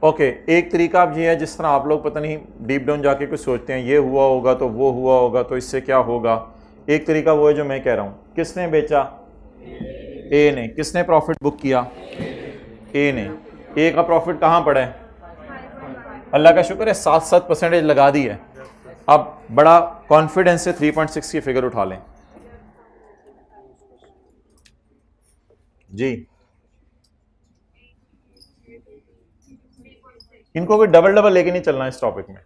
Okay एक तरीका अब ये है, जिस तरह आप लोग पता नहीं डीप डाउन जाके कुछ सोचते हैं ये हुआ होगा तो वो हुआ होगा तो इससे क्या होगा। एक तरीका वो है जो मैं कह रहा हूँ, किसने बेचा? ए ने। किसने प्रॉफिट बुक किया? ए ने। ए का प्रॉफिट कहाँ पड़ा है? अल्लाह का शुक्र है 7% लगा दी है। अब बड़ा कॉन्फिडेंस से 3.6 की फिगर उठा लें जी। इनको कोई डबल डबल लेके नहीं चलना इस टॉपिक में।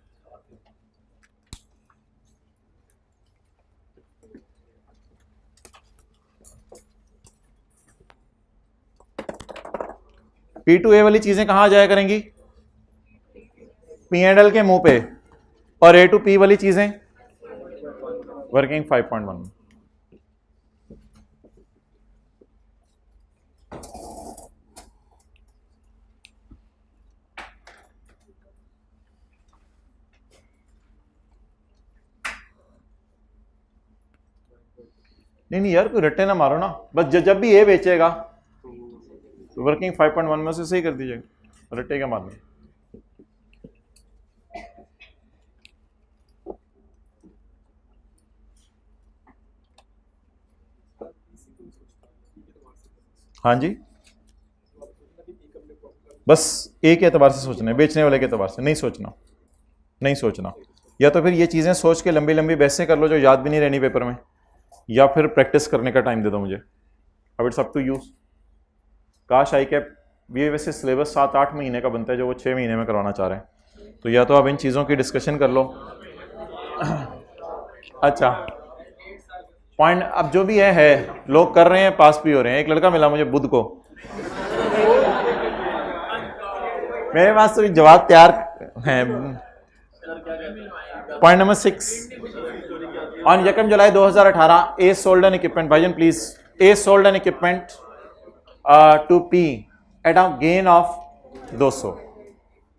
P2A वाली चीजें कहां जाया करेंगी? P&L के मुंह पे। और A to P वाली चीजें वर्किंग 5.1। नहीं यार कोई रट्टे ना मारो ना, बस जब भी ए बेचेगा तो वर्किंग 5.1 में से सही कर दीजिएगा, रट्टे क्या मारने। हाँ जी, बस ए के एतबार से सोचना है, बेचने वाले के एतबार से नहीं सोचना, नहीं सोचना। या तो फिर ये चीज़ें सोच के लंबी लंबी बहसें कर लो जो याद भी नहीं रहनी पेपर में, या फिर प्रैक्टिस करने का टाइम दे दो मुझे। अब इट्स अप टू यूज। काश आई कैप ये वैसे सिलेबस 7-8 महीने का बनता है जो वो 6 महीने में करवाना चाह रहे हैं, तो या तो अब इन चीज़ों की डिस्कशन कर लो। अच्छा पॉइंट अब जो भी है लोग कर रहे हैं, पास भी हो रहे हैं। एक लड़का मिला मुझे बुध को, मेरे पास तो जवाब तैयार है। Point number 6, on 1 July 2018 A sold an equipment, भाईजान please, A sold an equipment to P at a gain of 200।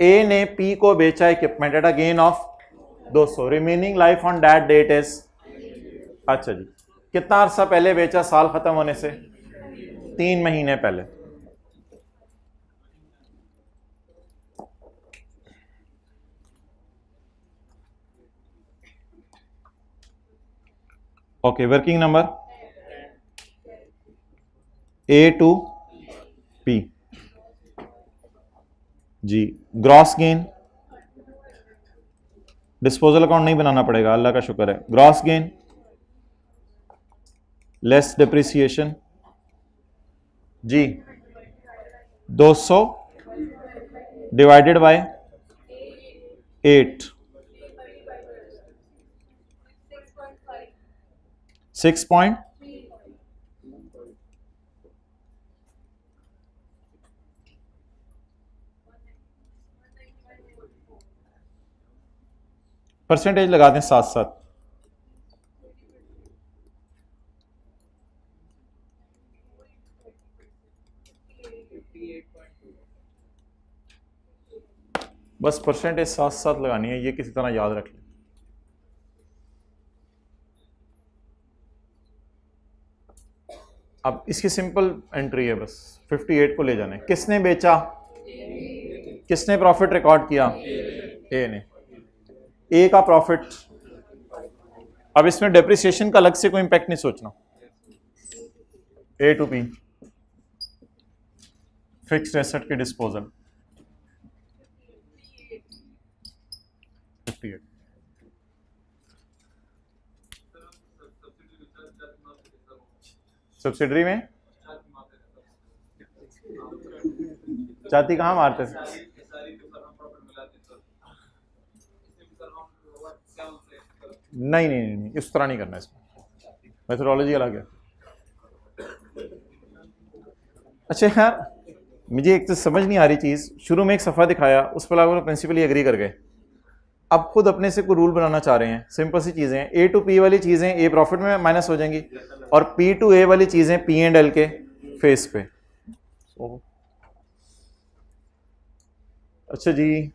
A ने पी को बेचा equipment at a gain of 200। Remaining life on that date is, अच्छा जी कितना अरसा पहले बेचा? साल खत्म होने से 3 महीने पहले। Okay working number A two P G. Gross gain, disposal account नहीं बनाना पड़ेगा, अल्लाह का शुक्र है। ग्रॉस गेन लेस डिप्रिसिएशन जी, 200 डिवाइडेड बाय 8, 6 पॉइंट परसेंटेज लगा दें साथ साथ। बस परसेंटेज साथ साथ लगानी है, ये किसी तरह याद रख लें। अब इसकी सिंपल एंट्री है, बस 58 को ले जाना है। किसने बेचा? किसने प्रॉफिट रिकॉर्ड किया? ए ने। ए का प्रॉफिट, अब इसमें डेप्रिसिएशन का अलग से कोई इंपैक्ट नहीं सोचना। ए टू पी फिक्स्ड एसेट के डिस्पोजल 58। सब्सिडरी में जाती कहाँ मारते थे? नहीं नहीं नहीं, नहीं इस तरह नहीं करना, इसमें मेथोडोलॉजी अलग है। अच्छा यार मुझे एक तो समझ नहीं आ रही चीज़, शुरू में एक सफ़ा दिखाया उस पर आप प्रिंसिपली एग्री कर गए, अब खुद अपने से कोई रूल बनाना चाह रहे हैं। सिंपल सी चीज़ें हैं, ए टू पी वाली चीज़ें ए प्रॉफिट में माइनस हो जाएंगी और पी टू ए वाली चीज़ें पी एंड एल के फेस पे। अच्छा जी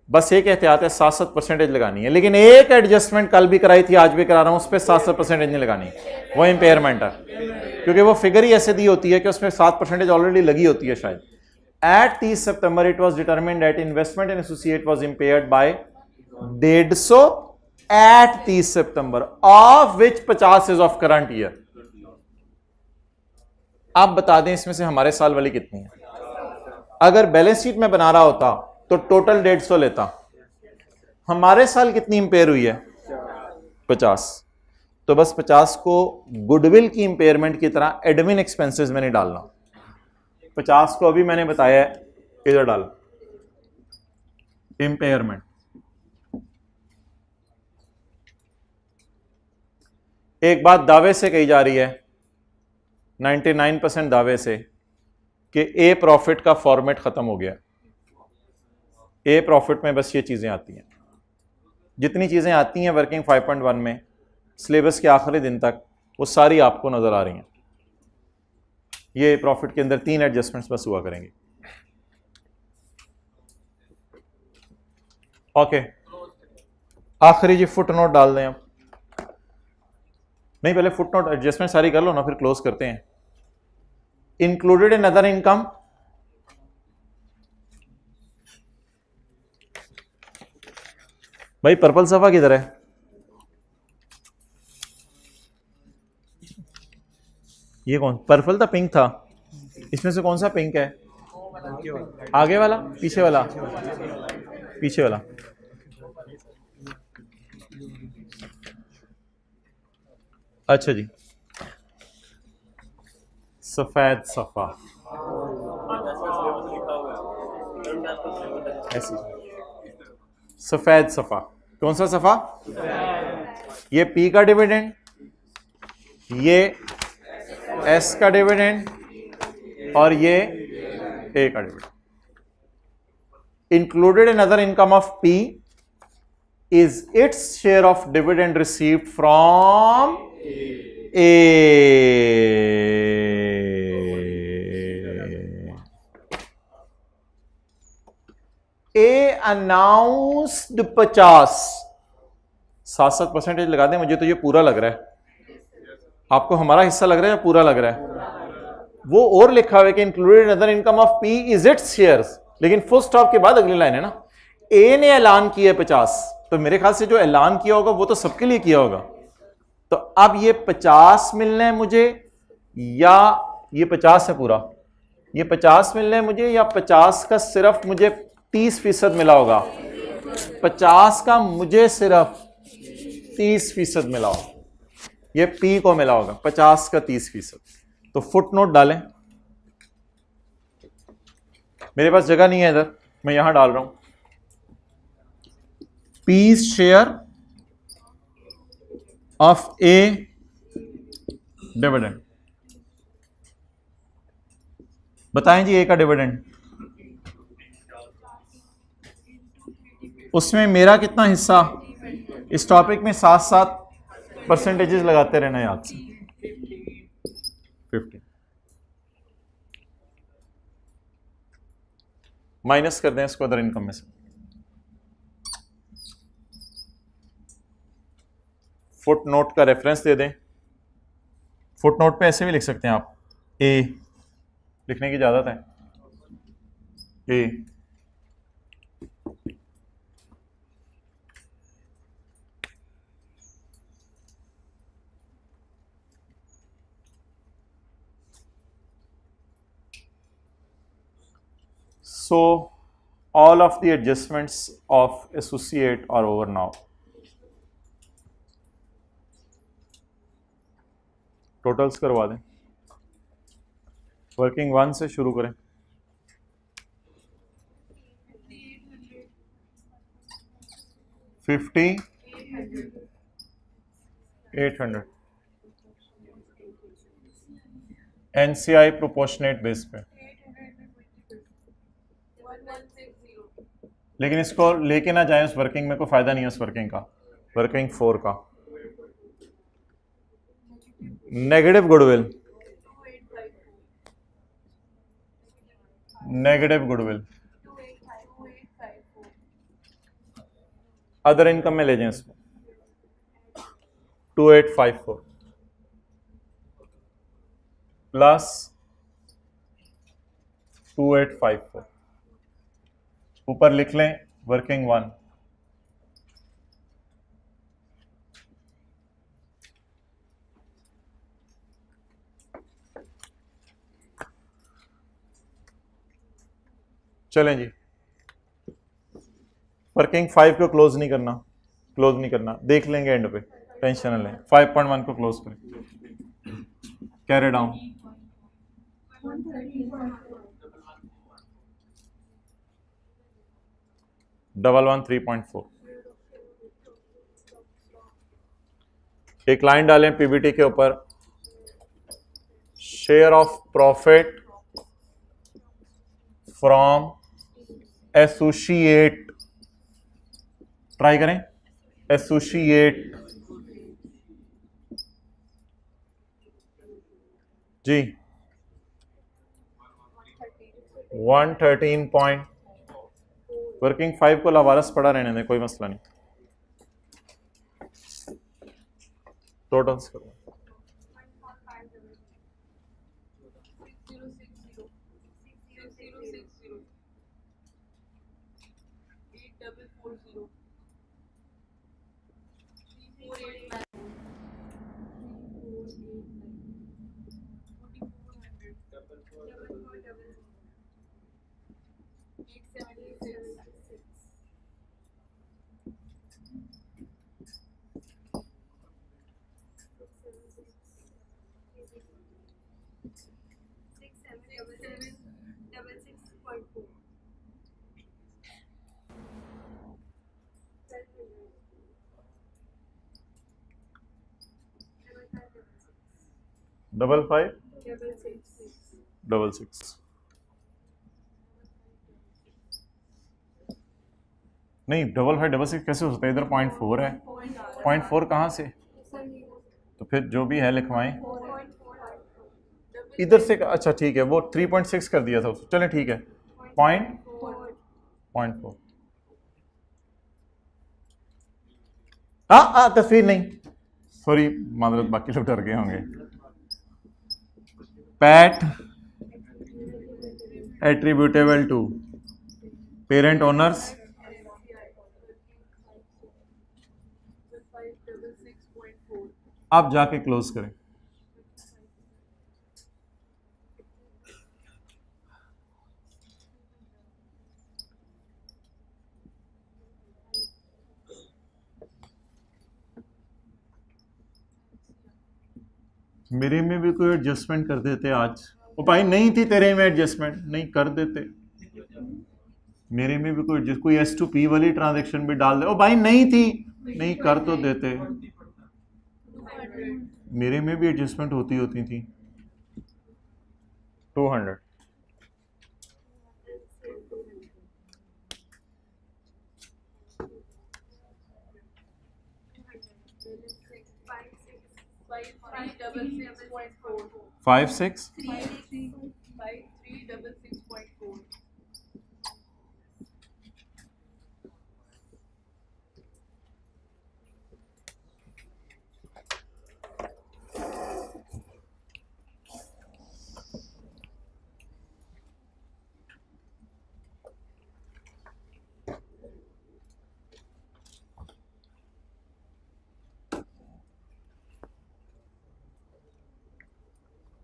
बस एक एहतियात है, 7% लगानी है, लेकिन एक एडजस्टमेंट कल भी कराई थी आज भी करा रहा हूं, उस पर 7% नहीं लगानी, वो इम्पेयरमेंट है, क्योंकि वो फिगर ही ऐसे दी होती है कि उसमें 7% ऑलरेडी लगी होती है शायद, At 30 September it was determined that investment in associate was impaired by 150 at 30 September of which 50 is of current year. आप बता दें इसमें से हमारे साल वाली कितनी है. अगर बैलेंस शीट में बना रहा होता तो टोटल 150 लेता. हमारे साल कितनी इंपेयर हुई है? 50. तो बस 50 को गुडविल की इंपेयरमेंट की तरह एडमिन एक्सपेंसेस में नहीं डालना. 50 को अभी मैंने बताया है इधर डाल इंपेयरमेंट. एक बात दावे से कही जा रही है 99% दावे से कि ए प्रॉफिट का फॉर्मेट खत्म हो गया. ए प्रॉफिट में बस ये चीजें आती हैं. जितनी चीजें आती हैं वर्किंग 5.1 में सिलेबस के आखिरी दिन तक वो सारी आपको नजर आ रही हैं. ये प्रॉफिट के अंदर 3 एडजस्टमेंट्स बस हुआ करेंगे. ओके आखिरी जी फुट नोट डाल दें. अब नहीं पहले फुट नोट एडजस्टमेंट सारी कर लो ना फिर क्लोज करते हैं. इंक्लूडेड इन अदर इनकम भाई पर्पल सफा किधर है? ये कौन पर्पल था? पिंक था. इसमें से कौन सा पिंक है? आगे वाला पीछे वाला? पीछे वाला. अच्छा जी सफेद सफा ऐसी सफेद सफा. कौन सा सफा? ये पी का डिविडेंड, ये एस का डिविडेंड और ये ए का dividend. Included in other income of P is its share of dividend received from A. A announced 50. 7% लगा दें. मुझे तो ये पूरा लग रहा है. आपको हमारा हिस्सा लग रहा है या पूरा लग रहा है? वो और लिखा हुआ है कि included in other income of P is it's shares, लेकिन फुल स्टॉप के बाद अगली लाइन है ना. ए ने ऐलान किया 50, तो मेरे ख्याल से जो ऐलान किया होगा वो तो सबके लिए किया होगा. तो अब ये 50 मिलना है मुझे या ये 50 है पूरा? ये 50 मिलना है मुझे या 50 का सिर्फ मुझे 30% मिला होगा? 50 का मुझे सिर्फ 30% मिला होगा. ये पी को मिला होगा 50 का 30%. तो फुट नोट डालें. मेरे पास जगह नहीं है इधर, मैं यहां डाल रहा हूं. P share of a dividend. बताएं जी ए का डिविडेंड. उसमें मेरा कितना हिस्सा? इस टॉपिक में साथ साथ परसेंटेजेस लगाते रहना याद से. 50 माइनस कर दें इसको अदर इनकम में से. फुट नोट का रेफरेंस दे दें. फुट नोट पे ऐसे भी लिख सकते हैं आप. ए लिखने की इजाजत है. ए so all of the adjustments of associate are over now. Totals करवा दें. वर्किंग 1 से शुरू करें. 50 800 एनसीआई प्रोपोर्शनेट बेस पे. लेकिन इसको लेके ना जाए उस वर्किंग में, कोई फायदा नहीं है उस वर्किंग का. वर्किंग 4 का negative goodwill. Negative goodwill other income में ले जाएं इसको. 2854 प्लस 2854। ऊपर लिख लें वर्किंग 1। चलें जी, वर्किंग 5 को क्लोज नहीं करना, देख लेंगे एंड पे, टेंशन न लें। 5.1 को क्लोज करें, कैरी डाउन। 113.4। एक लाइन डालें पीबीटी के ऊपर, share of profit from associate, try करें एसोसिएट जी 113 पॉइंट। वर्किंग 5 को लावारस पड़ा रहने दें, कोई मसला नहीं। टोटल्स करो, डबल 566 नहीं, 5566 कैसे हो सकता है? इधर 0.4 है, 0.4 कहाँ से? तो फिर जो भी है लिखवाएं इधर से। अच्छा ठीक है, वो 3.6 कर दिया था उसको, चलें ठीक है। 0.4। हाँ तस्वीर नहीं, सॉरी मादरत, बाकी लोग डर गए होंगे। PAT attributable to parent owners आप जाके क्लोज करें। मेरे में भी कोई एडजस्टमेंट कर देते आज। वो भाई नहीं थी तेरे में एडजस्टमेंट, नहीं कर देते। मेरे में भी कोई S2P वाली ट्रांजैक्शन भी डाल दे। ओ भाई नहीं थी, नहीं कर तो देते। मेरे में भी एडजस्टमेंट होती थी। 200 56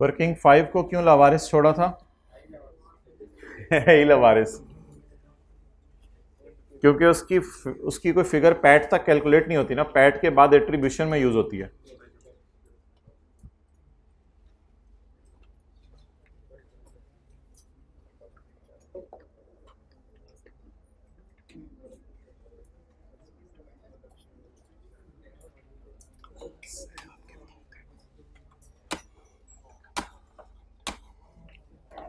वर्किंग 5 को क्यों लावारिस छोड़ा था? ही लावारिस, क्योंकि उसकी कोई फिगर पैट तक कैलकुलेट नहीं होती ना, पैट के बाद एट्रीब्यूशन में यूज होती है।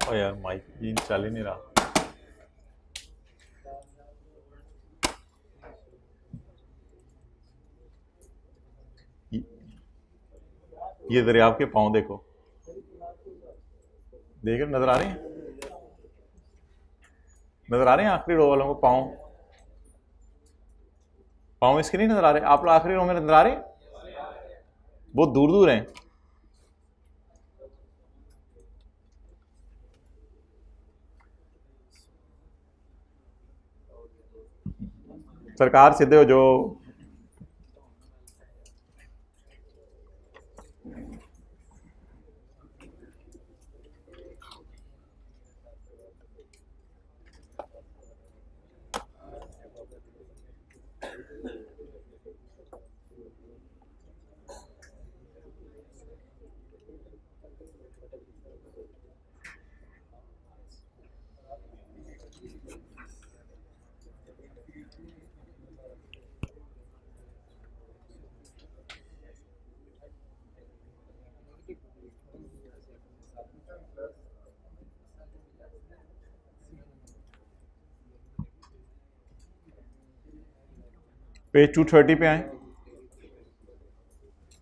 ओ यार माइक ये चल ही नहीं रहा। ये दरिया के पांव देखो, देख नजर आ रहे हैं, नजर आ रहे हैं आखिरी रो वालों को पांव, पांव इसके नहीं नजर आ रहे? आप लोग आखिरी रो में नजर आ रहे हैं? बहुत दूर दूर हैं। सरकार सीधे हो जो। पेज 230 पे आए,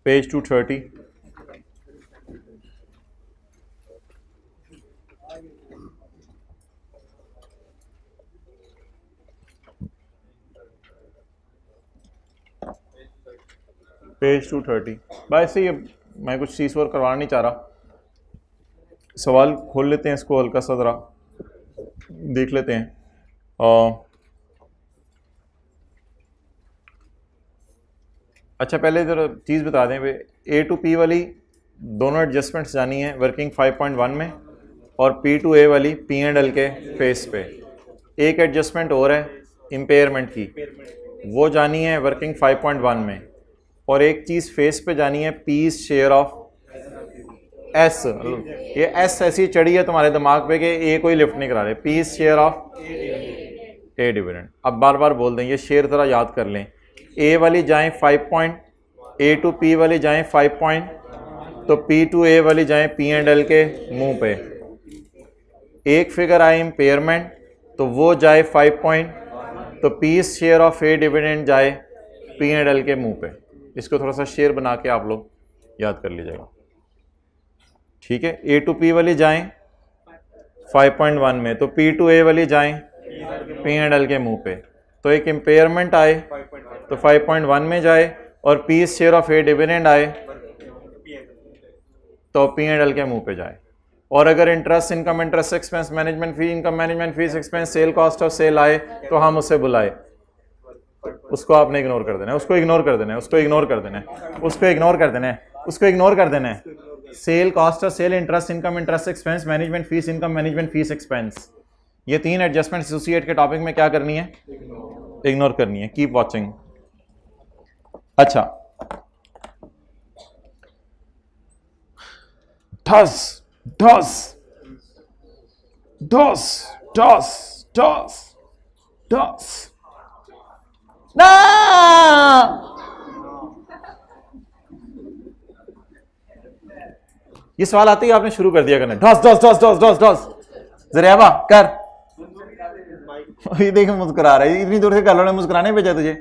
पेज 230। पेज 230। वैसे ये मैं कुछ चीज़ और करवाना नहीं चाह रहा, सवाल खोल लेते हैं इसको हल्का सा ज़रा देख लेते हैं। अच्छा पहले जरा चीज़ बता दें, ए टू पी वाली दोनों एडजस्टमेंट्स जानी है वर्किंग 5.1 में, और पी टू ए वाली पी एंड एल के फेस पे। एक एडजस्टमेंट और है इम्पेयरमेंट की, वो जानी है वर्किंग 5.1 में, और एक चीज़ फेस पे जानी है पीस शेयर ऑफ एस। ये एस ऐसी चढ़ी है तुम्हारे दिमाग पे कि ए कोई लिफ्ट नहीं करा रहे, P's share of a dividend. अब बार बार बोल दें, ये शेयर ज़रा याद कर लें। ए वाली जाएं 5 पॉइंट, ए टू पी वाली जाएं 5 पॉइंट, तो पी टू ए वाली जाएं पी एंड एल के मुंह पे। एक फिगर आए इम्पेयरमेंट तो वो जाए 5 पॉइंट, तो P's share of a dividend जाए पी एंड एल के मुंह पे। इसको थोड़ा सा शेयर बना के आप लोग याद कर लीजिएगा, ठीक है। ए टू पी वाली जाएं 5.1 में, तो पी टू ए वाली जाएं पी एंड एल के मुंह पे। तो एक इम्पेयरमेंट आए तो 5.1 में जाए, और P's share of a dividend आए तो पी एंड एल के मुंह पे जाए। और अगर interest income, interest expense, management fee income, management fees expense, sale cost of sale आए तो हम उसे बुलाए। उसको आपने इग्नोर कर देना है, उसको इग्नोर कर देना है, उसको इग्नोर कर देना है, उसको इग्नोर कर देना है, उसको इग्नोर कर देना है। Sale cost of sale, interest income, interest expense, management fees income, management fees expense, ये तीन एडजस्टमेंट एसोसिएट के टॉपिक में क्या करनी है, इग्नोर करनी है। Keep watching. अच्छा, दस दस दस दस दस दस ना, ये सवाल आते ही आपने शुरू कर दिया करना, डॉस डॉस डॉस डॉस डॉस डॉस। जरियाबा कर, ये देख मुस्कुरा रहा है, इतनी दूर से कल ने मुस्कुराने भेजा तुझे।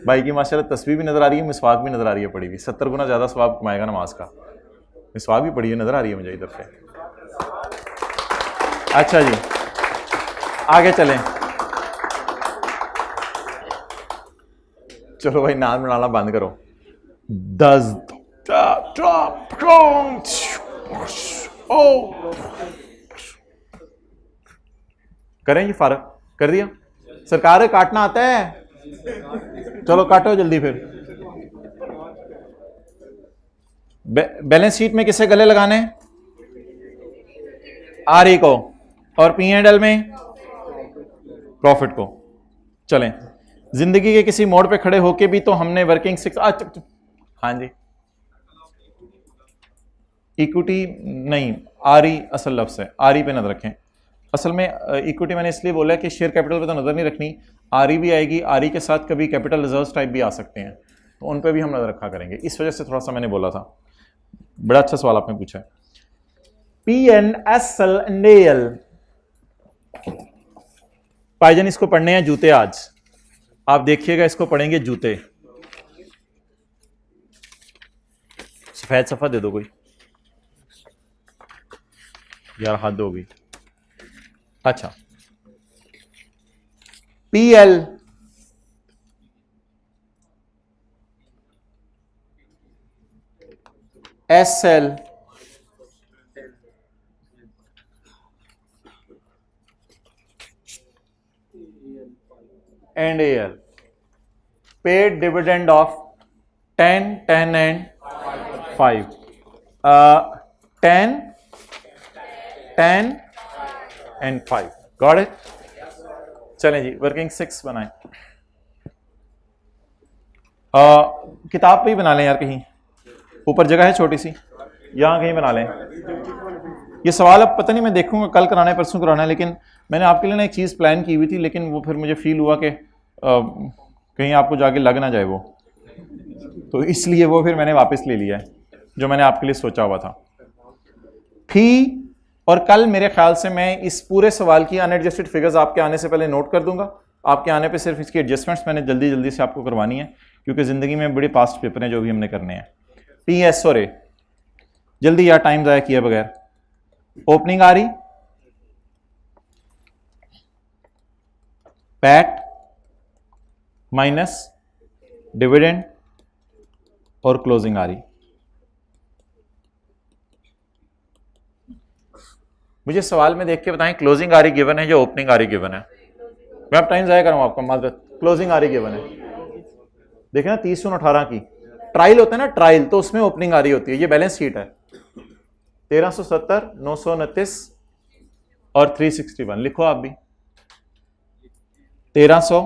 भाई की माशाल्लाह तस्वीर भी नजर आ रही है, मिसवाक भी नजर आ रही है पड़ी हुई, 70 गुना ज्यादा सवाब कमाएगा नमाज का। मिसवाक भी पड़ी है, नजर आ रही है मुझे इधर से। अच्छा जी, आगे चलें। चलो भाई, नाम बनाना बंद करो। 10 करें जी, फारक कर दिया। सरकार काटना आता है, चलो काटो जल्दी। फिर बैलेंस शीट में किसे गले लगाने, आर ई को, और पी एंड एल में प्रॉफिट को। चलें, जिंदगी के किसी मोड़ पे खड़े होके भी तो हमने वर्किंग हाँ जी, इक्विटी नहीं, आर ई असल लफ्ज़ है, आर ई पे नजर रखें। असल में इक्विटी मैंने इसलिए बोला कि शेयर कैपिटल पे तो नजर नहीं रखनी, आर ई भी आएगी, आर ई के साथ कभी कैपिटल रिजर्व टाइप भी आ सकते हैं, तो उन पे भी हम नजर रखा करेंगे। इस वजह से थोड़ा सा मैंने बोला था। बड़ा अच्छा सवाल आपने पूछा है। P N S L and L, भाईजान इसको पढ़ने हैं जूते। आज आप देखिएगा, इसको पढ़ेंगे जूते। सफेद सफा दे दो कोई, यार हद हो गई। अच्छा, P L S L and A L, paid dividend of 10, 10 and 5, 10, 10 and 5, got it. चलें जी, वर्किंग 6 बनाएं। किताब पे ही बना लें यार, कहीं ऊपर जगह है छोटी सी, यहां कहीं बना लें। ये सवाल अब पता नहीं, मैं देखूंगा कल कराना है परसों कराना है, लेकिन मैंने आपके लिए ना एक चीज़ प्लान की हुई थी, लेकिन वो फिर मुझे फील हुआ कि कहीं आपको जाके लग ना जाए वो, तो इसलिए वो फिर मैंने वापस ले लिया है जो मैंने आपके लिए सोचा हुआ था। फी, और कल मेरे ख्याल से मैं इस पूरे सवाल की अनएडजस्टेड फिगर्स आपके आने से पहले नोट कर दूंगा। आपके आने पे सिर्फ इसकी एडजस्टमेंट्स मैंने जल्दी जल्दी से आपको करवानी है, क्योंकि ज़िंदगी में बड़े पास्ट पेपर हैं जो भी हमने करने हैं। पी एस और ए, जल्दी यार, टाइम ज़ाया किए बगैर। ओपनिंग आ रही, पैट माइनस डिविडेंड और क्लोजिंग आ रही। मुझे सवाल में देख के बताएं, क्लोजिंग आ रही गिवन है या ओपनिंग आ रही गिवन है? मैं अब टाइम ज़ाया करूंगा आपका, माजरत। क्लोजिंग आ रही गिवन है, देखें ना 318 की ट्रायल होता है ना, ट्रायल, तो उसमें ओपनिंग आ रही होती है। ये बैलेंस शीट है, 1370, 929 और 361। लिखो आप भी, 1300,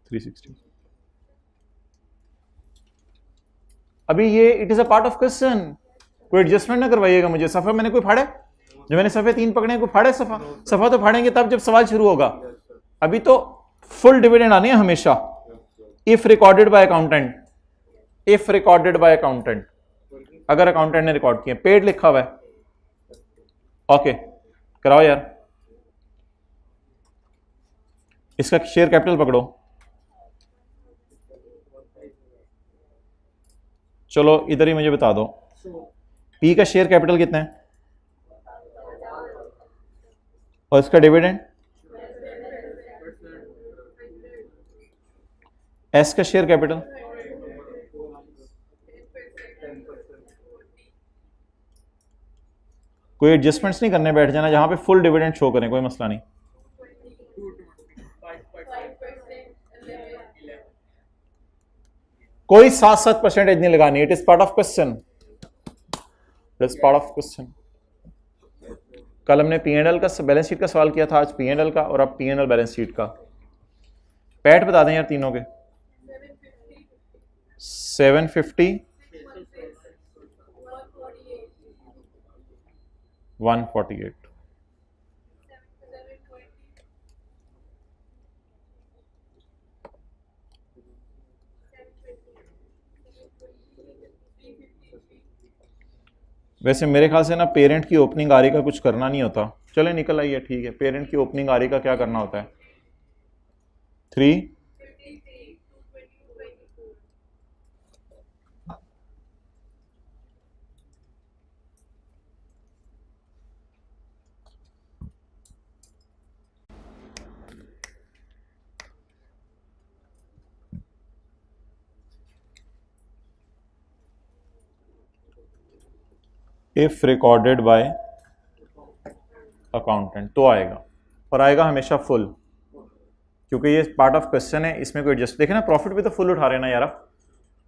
360। अभी ये it is a part of question, कोई एडजस्टमेंट ना करवाइएगा मुझे। सफा मैंने कोई फाड़े, जो मैंने सफे 3 पकड़े कोई फाड़े सफा? सफा तो फाड़ेंगे तब जब सवाल शुरू होगा। अभी तो फुल डिविडेंड आने हैं हमेशा, if recorded by accountant, if recorded by accountant, अगर अकाउंटेंट ने रिकॉर्ड किए। पेड लिखा हुआ है, ओके कराओ यार। इसका शेयर कैपिटल पकड़ो, चलो इधर ही मुझे बता दो, पी का शेयर कैपिटल कितना है और इसका डिविडेंड? एस का शेयर कैपिटल? कोई एडजस्टमेंट्स नहीं करने बैठ जाना, जहां पे फुल डिविडेंड शो करें, कोई मसला नहीं। कोई 7 परसेंटेज नहीं लगानी, it is part of question, it is part of question. कल हमने पी एंड एल का बैलेंस शीट का सवाल किया था, आज पी एंड एल का, और अब P and L balance sheet का। पैट बता दें यार तीनों के। 750, 148। वैसे मेरे ख्याल से ना पेरेंट की ओपनिंग आरी का कुछ करना नहीं होता। चले निकल आई है, ठीक है। पेरेंट की ओपनिंग आरी का क्या करना होता है? 3, इफ रिकॉर्डेड बाय अकाउंटेंट तो आएगा, और आएगा हमेशा फुल, क्योंकि ये पार्ट ऑफ क्वेश्चन है, इसमें कोई एडजस्ट। देखे ना, प्रॉफिट पे तो फुल उठा रहे हैं ना यार, आप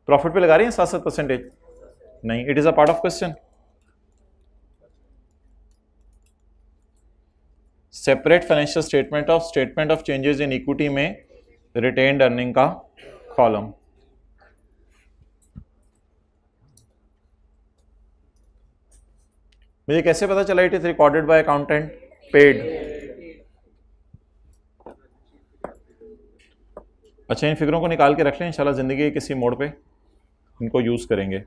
प्रॉफिट पे लगा रहे हैं 7 परसेंटेज नहीं, it is a part of question. Separate financial statement of changes in equity में रिटेन्ड अर्निंग का कॉलम। मुझे कैसे पता चला it is recorded by accountant? Paid. अच्छा, इन फिगरों को निकाल के रख लें, इंशाल्लाह जिंदगी के किसी मोड़ पे इनको यूज करेंगे।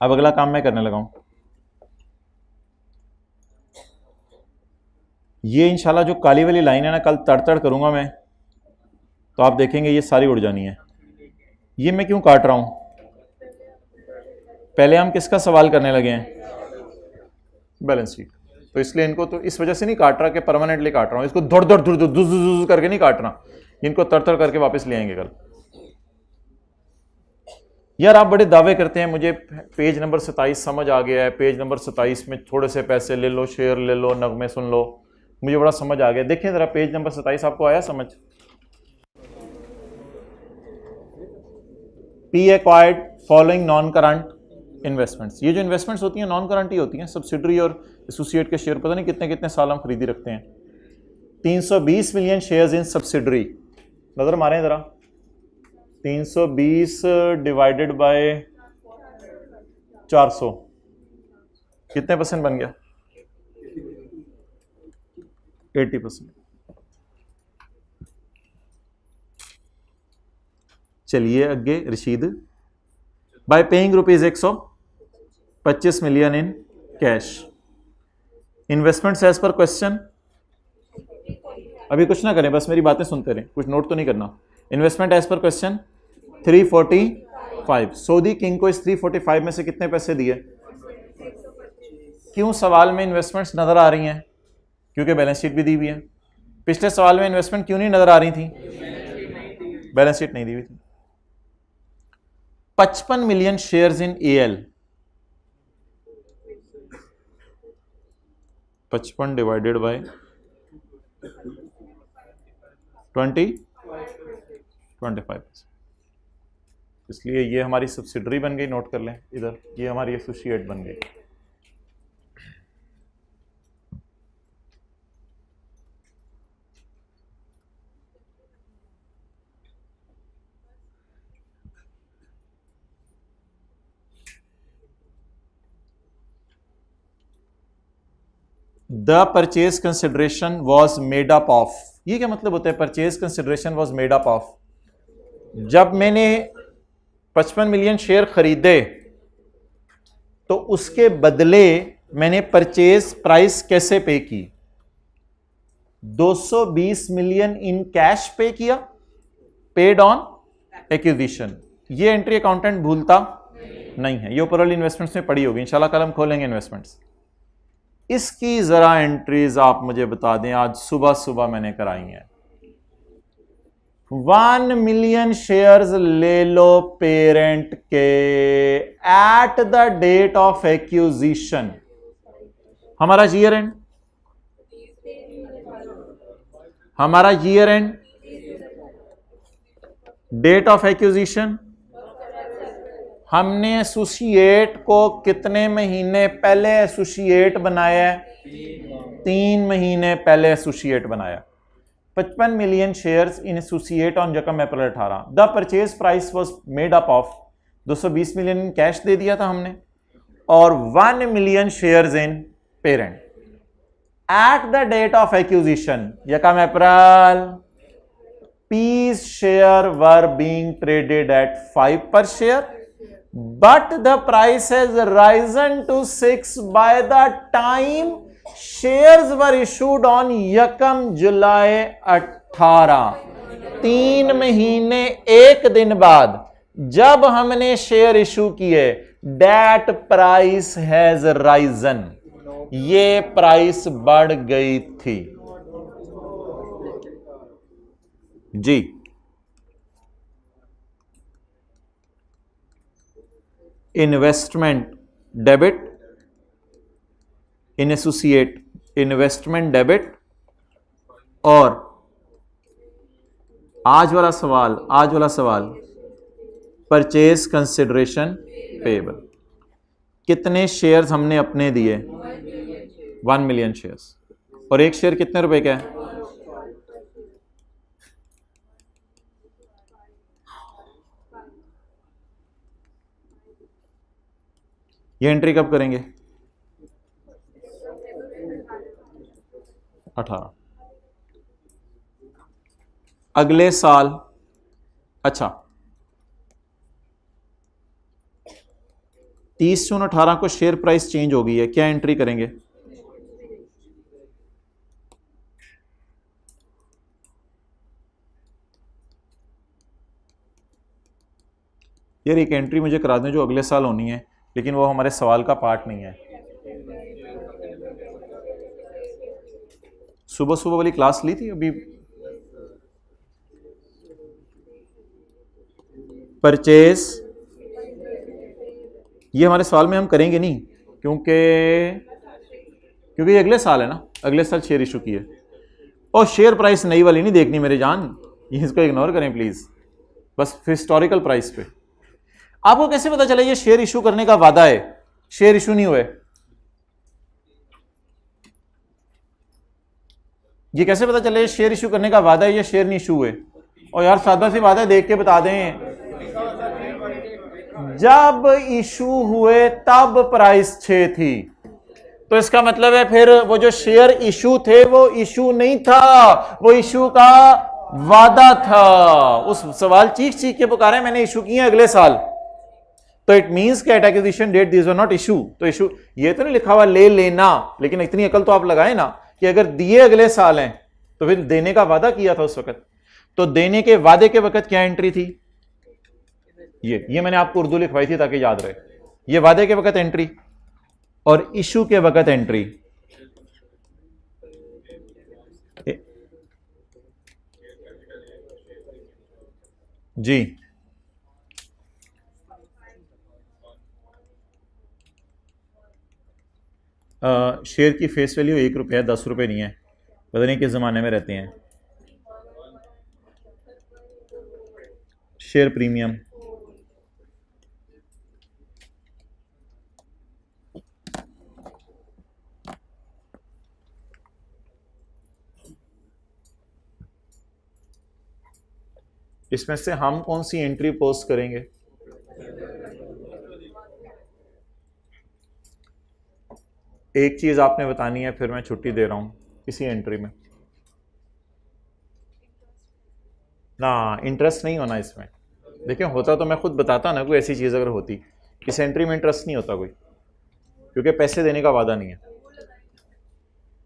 अब अगला काम मैं करने लगा हूं, ये इंशाल्लाह जो काली वाली लाइन है ना, कल तड़ करूंगा मैं, तो आप देखेंगे ये सारी उड़ जानी है। ये मैं क्यों काट रहा हूं? पहले हम किसका सवाल करने लगे हैं? Balance sheet. तो इसलिए इनको तो इस वजह से नहीं काट रहा कि परमानेंटली काट रहा हूं, इसको धड़ धड़ धुर करके नहीं काट रहा, इनको तर करके वापस ले आएंगे कल। यार आप बड़े दावे करते हैं मुझे पेज नंबर 27 समझ आ गया है, पेज नंबर 27 में थोड़े से पैसे ले लो, शेयर ले लो, नगमे सुन लो, मुझे बड़ा समझ आ गया। देखें जरा पेज नंबर 27 आपको आया समझ? P acquired following non current investments. ये जो इन्वेस्टमेंट्स होती हैं नॉन करंट ही होती हैं, सब्सिडरी और एसोसिएट के शेयर पता नहीं कितने कितने साल हम खरीदी रखते हैं। 320 मिलियन शेयर्स इन सब्सिडरी, नजर मारें जरा, 320 डिवाइडेड बाय 400 कितने परसेंट बन गया? 80%। चलिए आगे Rashid, by paying rupees 125 million in cash, investments as per question. अभी कुछ ना करें, बस मेरी बातें सुनते रहें, कुछ नोट तो नहीं करना। Investment as per question 345। Saudi king को इस 345 में से कितने पैसे दिए? क्यों सवाल में इन्वेस्टमेंट्स नजर आ रही हैं? क्योंकि बैलेंस शीट भी दी हुई है। पिछले सवाल में इन्वेस्टमेंट क्यों नहीं नजर आ रही थी? बैलेंस शीट नहीं दी हुई थी। 55 million shares in AL, 55 divided by 25, इसलिए ये हमारी सब्सिडरी बन गई, नोट कर लें इधर, ये हमारी एसोसिएट बन गई। The purchase consideration was made up of, ये क्या मतलब होता है purchase consideration was made up of? जब मैंने 55 मिलियन शेयर खरीदे तो उसके बदले मैंने परचेज प्राइस कैसे पे की? 220 मिलियन इन कैश पे किया, पेड ऑन एक्विजिशन। ये एंट्री अकाउंटेंट भूलता नहीं है, ये ऊपर वाली इन्वेस्टमेंट्स में पड़ी होगी, इंशाल्लाह कल हम खोलेंगे इन्वेस्टमेंट्स। इसकी जरा एंट्रीज आप मुझे बता दें, आज सुबह सुबह मैंने कराई हैं। 1 मिलियन शेयर्स ले लो पेरेंट के at the date of acquisition, हमारा ईयर एंड, हमारा year end, date of acquisition. हमने एसोसिएट को कितने महीने पहले एसोसिएट बनाया है? 3 महीने पहले एसोसिएट बनाया। 55 million shares in associate on यकम April 18। The purchase price was made up of 220 million in cash दे दिया था हमने, और 1 million shares in parent at the date of acquisition यकम April. Piece share were being traded at 5 per share, but the price has risen to 6 by the time shares were issued on यकम जुलाई 18। 3 महीने 1 दिन बाद जब हमने share issue किए, that price has risen, ये price बढ़ गई थी जी। Investment debit in associate, investment debit, और आज वाला सवाल परचेज कंसिडरेशन पेएबल। कितने शेयर्स हमने अपने दिए? 1 मिलियन शेयर्स, और एक शेयर कितने रुपए का है? ये एंट्री कब करेंगे? 18 अगले साल। अच्छा, 30 जून 18 को शेयर प्राइस चेंज हो गई है, क्या एंट्री करेंगे? यार एक एंट्री मुझे करा दें जो अगले साल होनी है, लेकिन वो हमारे सवाल का पार्ट नहीं है। सुबह सुबह वाली क्लास ली थी अभी? परचेज ये हमारे सवाल में हम करेंगे नहीं, क्योंकि ये अगले साल है ना, अगले साल शेयर इशू की है। और शेयर प्राइस नई वाली नहीं देखनी मेरे जान, ये इसको इग्नोर करें प्लीज, बस हिस्टोरिकल प्राइस पे। आपको कैसे पता चला ये शेयर इशू करने का वादा है, शेयर इशू नहीं हुए? ये कैसे पता चले शेयर इशू करने का वादा है, ये शेयर नहीं इशू हुए? और यार सादा सी बात है, देख के बता दें। जब इशू हुए तब प्राइस 6 थी, तो इसका मतलब है फिर वो जो शेयर इशू थे वो इशू नहीं था, वो इशू का वादा था। उस सवाल चीख चीख के पुकारे मैंने इशू किए अगले साल, तो इट मींस कि at acquisition date these were not issue. तो इशू ये तो नहीं लिखा हुआ ले लेना, लेकिन इतनी अकल तो आप लगाए ना कि अगर दिए अगले साल हैं तो फिर देने का वादा किया था उस वक्त। तो देने के वादे के वक्त क्या एंट्री थी? ये मैंने आपको उर्दू लिखवाई थी ताकि याद रहे। ये वादे के वक्त एंट्री और इशू के वक्त एंट्री। जी शेयर की फेस वैल्यू 1 रुपया 10 रुपये नहीं है, पता नहीं किस ज़माने में रहते हैं। शेयर प्रीमियम इसमें से हम कौन सी एंट्री पोस्ट करेंगे? एक चीज आपने बतानी है, फिर मैं छुट्टी दे रहा हूं इसी एंट्री में। ना इंटरेस्ट नहीं होना इसमें। देखिए होता तो मैं खुद बताता ना, कोई ऐसी चीज अगर होती। इस एंट्री में इंटरेस्ट नहीं होता कोई, क्योंकि पैसे देने का वादा नहीं है।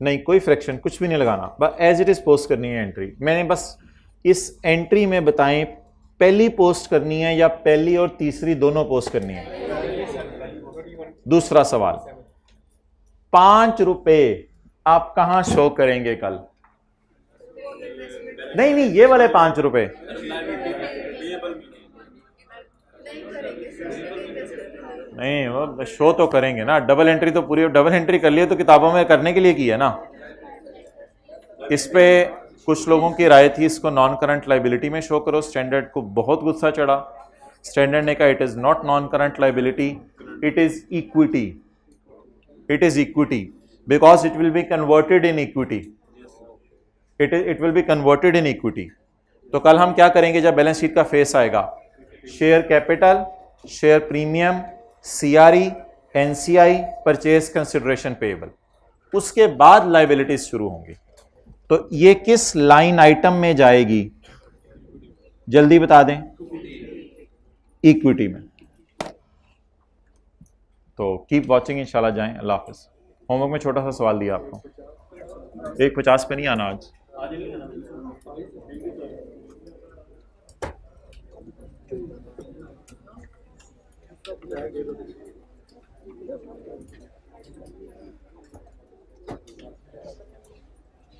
नहीं, कोई फ्रैक्शन कुछ भी नहीं लगाना, बस एज इट इज पोस्ट करनी है एंट्री। मैंने बस इस एंट्री में बताएं पहली पोस्ट करनी है या पहली और तीसरी दोनों पोस्ट करनी है। दूसरा सवाल, 5 रुपए आप कहां शो करेंगे कल? नहीं नहीं, ये वाले 5 रुपए नहीं, वो शो तो करेंगे ना। डबल एंट्री तो पूरी डबल एंट्री कर लिए तो किताबों में करने के लिए की है ना। इस पे कुछ लोगों की राय थी इसको नॉन करंट लाइबिलिटी में शो करो। स्टैंडर्ड को बहुत गुस्सा चढ़ा। स्टैंडर्ड ने कहा it is not non current liability, it is equity. It is equity because it will be converted in equity. It will be converted in equity. तो कल हम क्या करेंगे जब बैलेंस शीट का फेस आएगा? Share capital, share premium, CRE, NCI, purchase consideration payable, उसके बाद लाइबिलिटीज शुरू होंगी। तो ये किस लाइन आइटम में जाएगी जल्दी बता दें? इक्विटी में। तो कीप वॉचिंग, इंशाल्लाह जाएं। अल्लाह हाफिज। होमवर्क में छोटा सा सवाल दिया आपको, 1:50 पे नहीं आना आज।